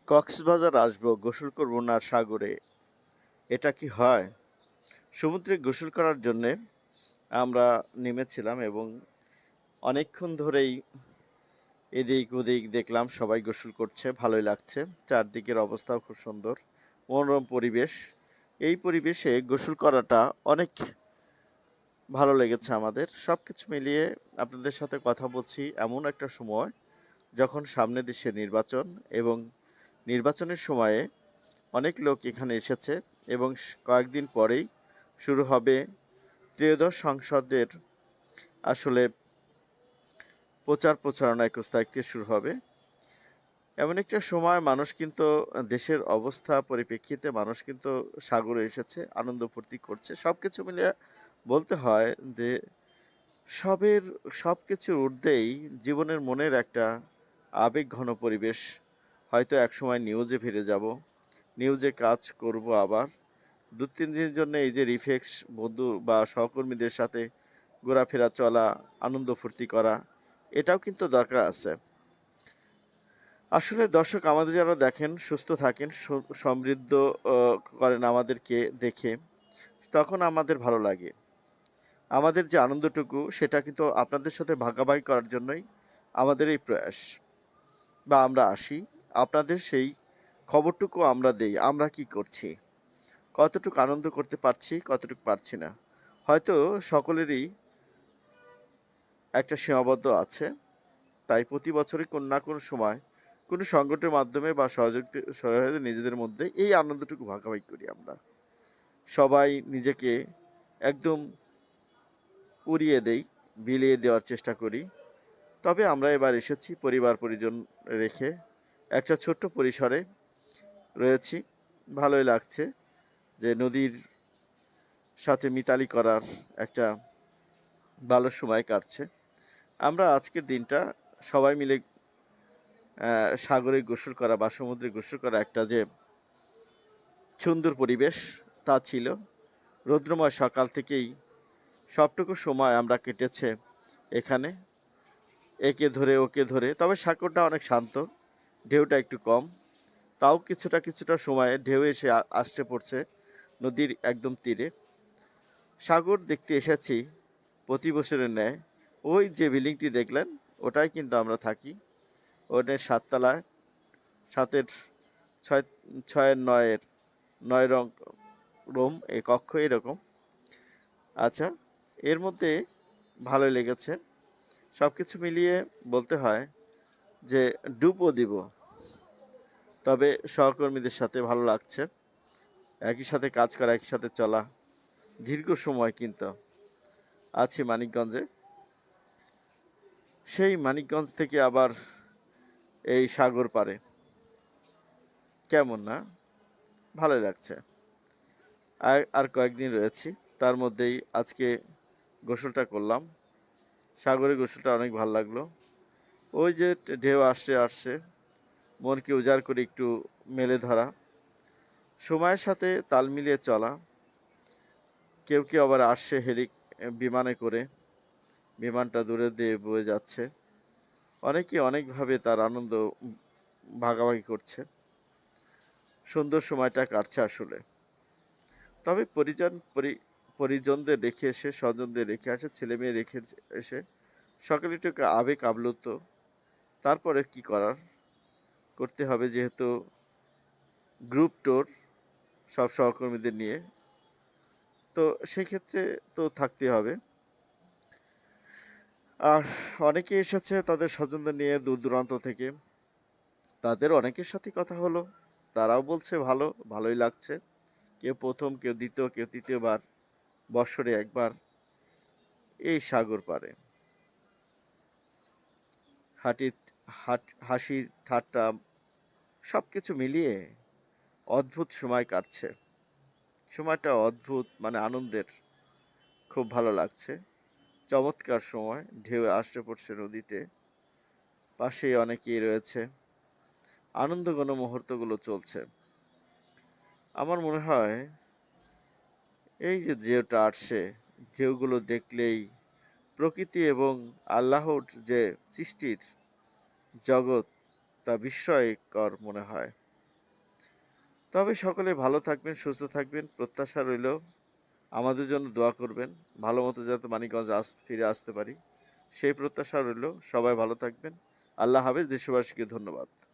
কক্সবাজার আসবো, গোসল করব না সাগরে, এটা কি হয়? সমুদ্রে গোসল করার জন্যে আমরা নেমেছিলাম এবং অনেকক্ষণ ধরেই এদিক ওদিক দেখলাম সবাই গোসল করছে, ভালোই লাগছে। চারদিকের অবস্থাও খুব সুন্দর, মনোরম পরিবেশ। এই পরিবেশে গোসল করাটা অনেক ভালো লেগেছে আমাদের। সবকিছু মিলিয়ে আপনাদের সাথে কথা বলছি এমন একটা সময় যখন সামনে দেশে নির্বাচন, এবং নির্বাচনের সময়ে অনেক লোক এখানে এসেছে এবং কয়েকদিন পরেই শুরু হবে ত্রয়োদশ সংসদের আসলে প্রচার প্রচারণা ২১ তারিখ থেকে শুরু হবে। এমন একটা সময় মানুষ কিন্তু দেশের অবস্থা পরিপ্রেক্ষিতে মানুষ কিন্তু সাগরে এসেছে, আনন্দ ফুর্তি করছে। সবকিছু মিলিয়ে বলতে হয় যে সবের সবকিছুর ঊর্ধ্বেই জীবনের মনের একটা আবেগঘন পরিবেশ। হয়তো একসময় নিউজে ফিরে যাব, নিউজে কাজ করব আবার। ২-৩ দিনের জন্য এই যে রিফ্রেশ, বন্ধু বা সহকর্মীদের সাথে ঘোরাফেরা চলা, আনন্দ ফুর্তি করা, এটাও কিন্তু দরকার আছে। আসলে দর্শক আমাদের যারা দেখেন, সুস্থ থাকেন, সমৃদ্ধ করেন আমাদেরকে দেখে, তখন আমাদের ভালো লাগে। আমাদের যে আনন্দটুকু সেটা কিন্তু আপনাদের সাথে ভাগাভাগি করার জন্যই আমাদের এই প্রয়াস, বা আমরা আসি। আপনাদের সেই খবরটুকু আমরা দেই, আমরা কি করছি, কতটুকু আনন্দ করতে পারছি, কতটুকু পারছি না। হয়তো সকলেরই একটা সীমাবদ্ধ আছে, তাই প্রতি বছরই কোনো না কোনো সময় কোনো সংকটের মাধ্যমে বা সহায়তা নিজেদের মধ্যে এই আনন্দটুকু ভাগাভাগি করি আমরা। সবাই নিজেকে একদম উড়িয়ে দেই, বিলিয়ে দেওয়ার চেষ্টা করি। তবে আমরা এবার এসেছি পরিবার পরিজন রেখে, একটা ছোট্ট পরিসরে রয়েছি। ভালোই লাগছে যে নদীর সাথে মিতালি করার একটা ভালো সময় কাটছে। আমরা আজকের দিনটা সবাই মিলে সাগরে গোসল করা বা সমুদ্রে গোসল করা একটা যে সুন্দর পরিবেশ, তা ছিল। রৌদ্রময় সকাল থেকেই সবটুকু সময় আমরা কেটেছে এখানে, একে ধরে ওকে ধরে। তবে সাগরটা অনেক শান্ত, ঢেউটা একটু কম, তাও কিছুটা কিছুটা সময়ে ঢেউ এসে আসছে পড়ছে নদীর একদম তীরে। সাগর দেখতে এসেছি প্রতি বছরের ন্যায়। ওই যে বিল্ডিংটি দেখলেন, ওটাই কিন্তু আমরা থাকি। ওটার ৭ তলায়, ৭-এর ৬, ৬-এর ৯-এর ৯ রং রুম, এই কক্ষ এরকম। আচ্ছা, এর মধ্যে ভালোই লেগেছে। সবকিছু মিলিয়ে বলতে হয় যে ডুবও দিব, তবে সহকর্মীদের সাথে ভালো লাগছে। একই সাথে কাজ করা, একই সাথে চলা, দীর্ঘ সময় কিন্তু আছি মানিকগঞ্জে। সেই মানিকগঞ্জ থেকে আবার এই সাগর পাড়ে, কেমন না? ভালোই লাগছে। আর আর কয়েকদিন রয়েছি, তার মধ্যেই আজকে গোসলটা করলাম। সাগরে গোসলটা অনেক ভালো লাগলো। ওই যে ঢেউ আসছে আসছে, মনকে উজাড় করে একটু মেলে ধরা, সময়ের সাথে তাল মিলিয়ে চলা। কেউ কেউ আবার আসছে বিমানে করে, বিমানটা দূরে দিয়ে বয়ে যাচ্ছে। অনেকে অনেকভাবে তার আনন্দ ভাগাভাগি করছে। সুন্দর সময়টা কাটছে আসলে। তবে পরিজনদের রেখে এসে, স্বজনদের রেখে আসে, ছেলে মেয়ে রেখে এসে সকালে একটু আবেগ আপ্লুত। তারপরে কি করার, করতে হবে, যেহেতু গ্রুপ ট্যুর সব সহকর্মীদের নিয়ে, তো সেক্ষেত্রে তো থাকতে হবে। আর অনেকে এসেছে তাদের স্বজনদের নিয়ে দূর দূরান্ত থেকে, তাদের অনেকের সাথে কথা হলো, তারাও বলছে ভালোই লাগছে। কেউ প্রথম, কেউ দ্বিতীয়, কেউ তৃতীয়বার বৎসরে একবার এই সাগর পাড়ে হাঁটি, হাসি ঠাট্টা সবকিছু মিলিয়ে অদ্ভুত সময় কাটছে। সময়টা অদ্ভুত, মানে আনন্দের, খুব ভালো লাগছে। চমৎকার সময়, ঢেউ আসতে পড়ছে নদীতে, পাশেই অনেকেই রয়েছে, আনন্দঘন মুহূর্তগুলো চলছে। আমার মনে হয় এই যে ঢেউটা আসছে, ঢেউগুলো দেখলেই প্রকৃতি এবং আল্লাহর যে সৃষ্টির জগৎ, তা বিস্ময়কর মনে হয়। তবে সকলে ভালো থাকবেন, সুস্থ থাকবেন, প্রত্যাশা রইল আমাদের জন্য দোয়া করবেন, ভালো মতো যাতে মানিকগঞ্জ ফিরে আসতে পারি সেই প্রত্যাশা রইল। সবাই ভালো থাকবেন। আল্লাহ হাফেজ। দেশবাসীকে ধন্যবাদ।